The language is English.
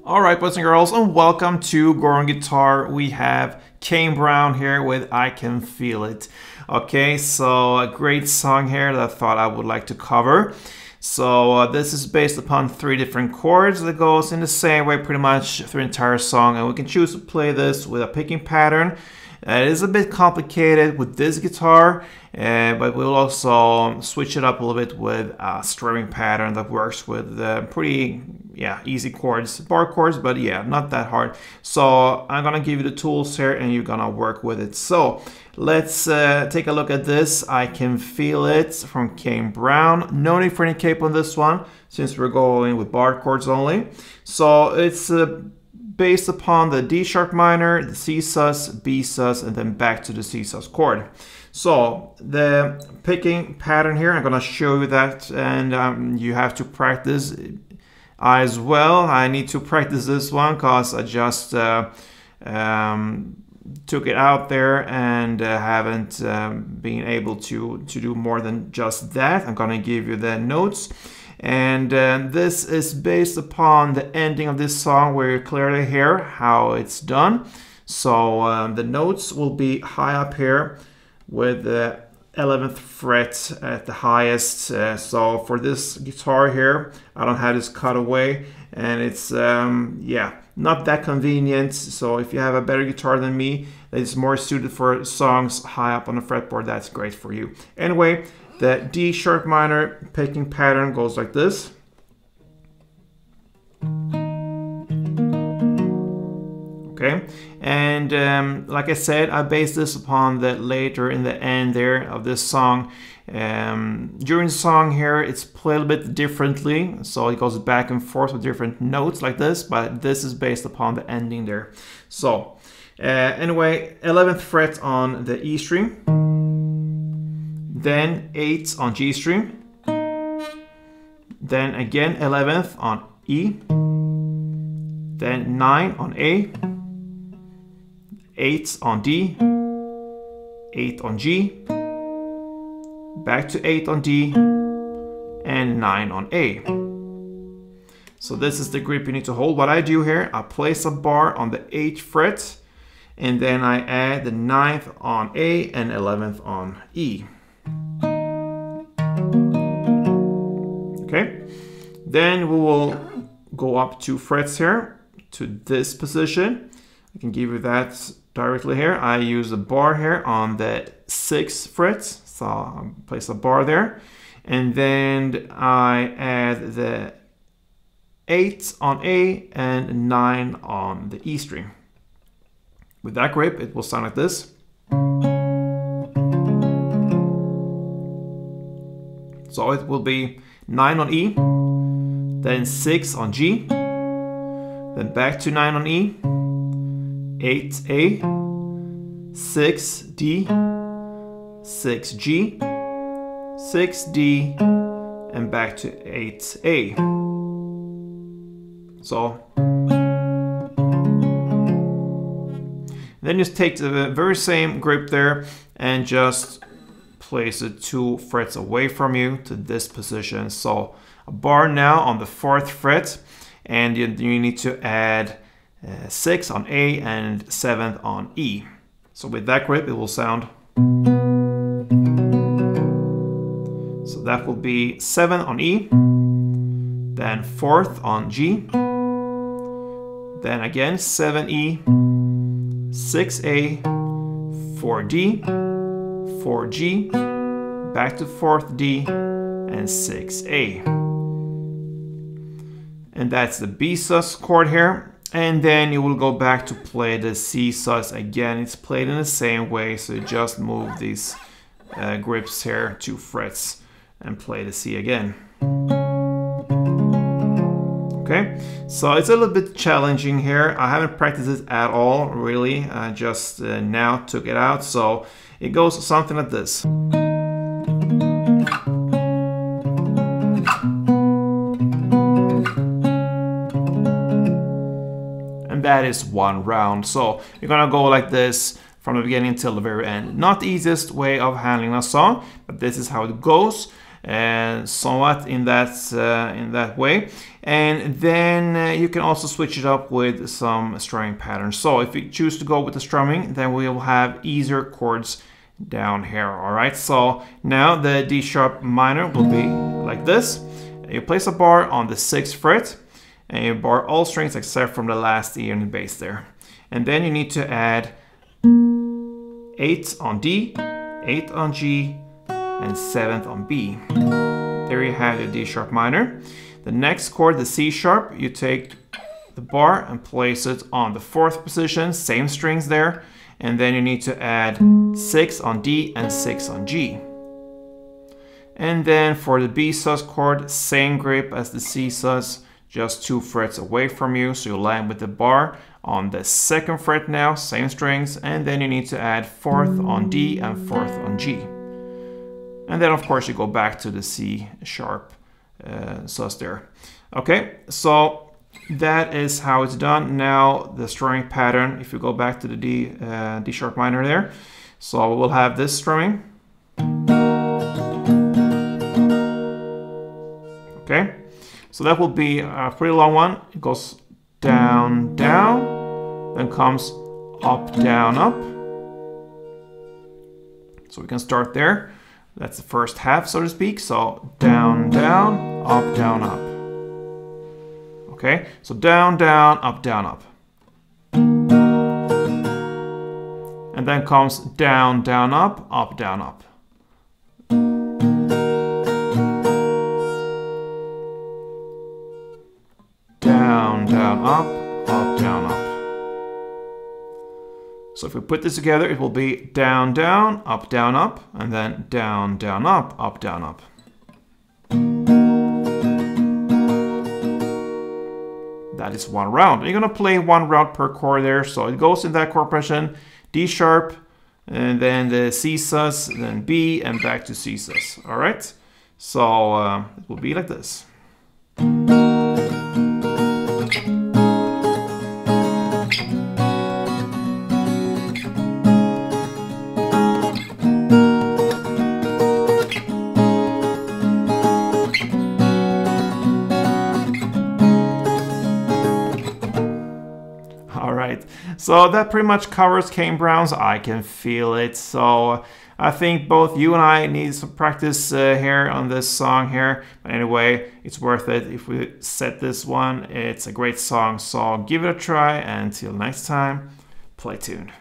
Alright, boys and girls, and welcome to Goron Guitar. We have Kane Brown here with I Can Feel It. Okay, so a great song here that I thought I would like to cover. So this is based upon 3 different chords that goes in the same way pretty much through the entire song, and we can choose to play this with a picking pattern. It is a bit complicated with this guitar, but we'll also switch it up a little bit with a strumming pattern that works with pretty easy chords, bar chords, but not that hard. So I'm gonna give you the tools here and you're gonna work with it. So let's take a look at this. I Can Feel It from Kane Brown. No need for any cape on this one since we're going with bar chords only. So it's based upon the D sharp minor, the C sus, B sus, and then back to the C sus chord. So the picking pattern here, I'm gonna show you that, and you have to practice as well. I need to practice this one because I just took it out there and haven't been able to do more than just that. I'm gonna give you the notes. And this is based upon the ending of this song where you clearly hear how it's done. So the notes will be high up here with the 11th fret at the highest. So for this guitar here, I don't have this cut away, and it's not that convenient. So if you have a better guitar than me that is more suited for songs high up on the fretboard, that's great for you. Anyway, the D sharp minor picking pattern goes like this. Okay, and like I said, I based this upon the later in the end there of this song. During the song here, it's played a bit differently, so it goes back and forth with different notes like this, but this is based upon the ending there. So anyway, 11th fret on the E string, then 8th on G string, then again 11th on E, then 9 on A, 8th on D, 8 on G, back to 8 on D, and 9 on A. So this is the grip you need to hold. What I do here, I place a bar on the 8th fret, and then I add the 9th on A and 11th on E. Okay, then we will go up 2 frets here to this position. I can give you that directly here. I use a bar here on the 6th fret, so I'll place a bar there, and then I add the 8 on A and 9 on the E string. With that grip, it will sound like this. So it will be 9 on E, then 6 on G, then back to 9 on E, 8A, 6D, 6G, 6D, and back to 8A. So then just take the very same grip there and just place it 2 frets away from you to this position. So a bar now on the 4th fret, and you need to add 6 on A and 7th on E. So with that grip, it will sound. So that will be 7 on E, then 4th on G, then again 7E, 6A, 4D, 4G, back to 4th D, and 6A. And that's the B sus chord here. And then you will go back to play the C sus again. It's played in the same way, so you just move these grips here 2 frets and play the C again. Okay, so it's a little bit challenging here. I haven't practiced it at all, really. I just now took it out, so it goes something like this. And that is 1 round. So you're gonna go like this from the beginning till the very end. Not the easiest way of handling a song, but this is how it goes. somewhat in that way. And then you can also switch it up with some strumming patterns. So if you choose to go with the strumming, then we will have easier chords down here. All right, so now the D sharp minor will be like this. You place a bar on the 6th fret and you bar all strings except from the last E and the bass there. And then you need to add 8th on D, 8th on G, and 7th on B. There you have your D sharp minor. The next chord, the C sharp, you take the bar and place it on the 4th position, same strings there, and then you need to add 6 on D and 6 on G. And then for the B sus chord, same grip as the C sus, just 2 frets away from you, so you land with the bar on the 2nd fret now, same strings, and then you need to add 4th on D and 4th on G. And then of course you go back to the C sharp sus there. Okay, so that is how it's done. Now the strumming pattern, if you go back to the D sharp minor there, so we'll have this strumming. Okay, so that will be a pretty long one. It goes down, down, then comes up, down, up. So we can start there. That's the first half, so to speak. So down, down, up, down, up. Okay, so down, down, up, down, up. And then comes down, down, up, down, up. Down, down, up, down, up. So if we put this together, it will be down, down, up, and then down, down, up, down, up. That is one round. You're gonna play one round per chord there, so it goes in that chord progression, D sharp, and then the C sus, then B, and back to C sus. All right, so it will be like this. So that pretty much covers Kane Brown's I Can Feel It. So I think both you and I need some practice here on this song here. But anyway, it's worth it if we set this one. It's a great song, so give it a try. And until next time, play tuned.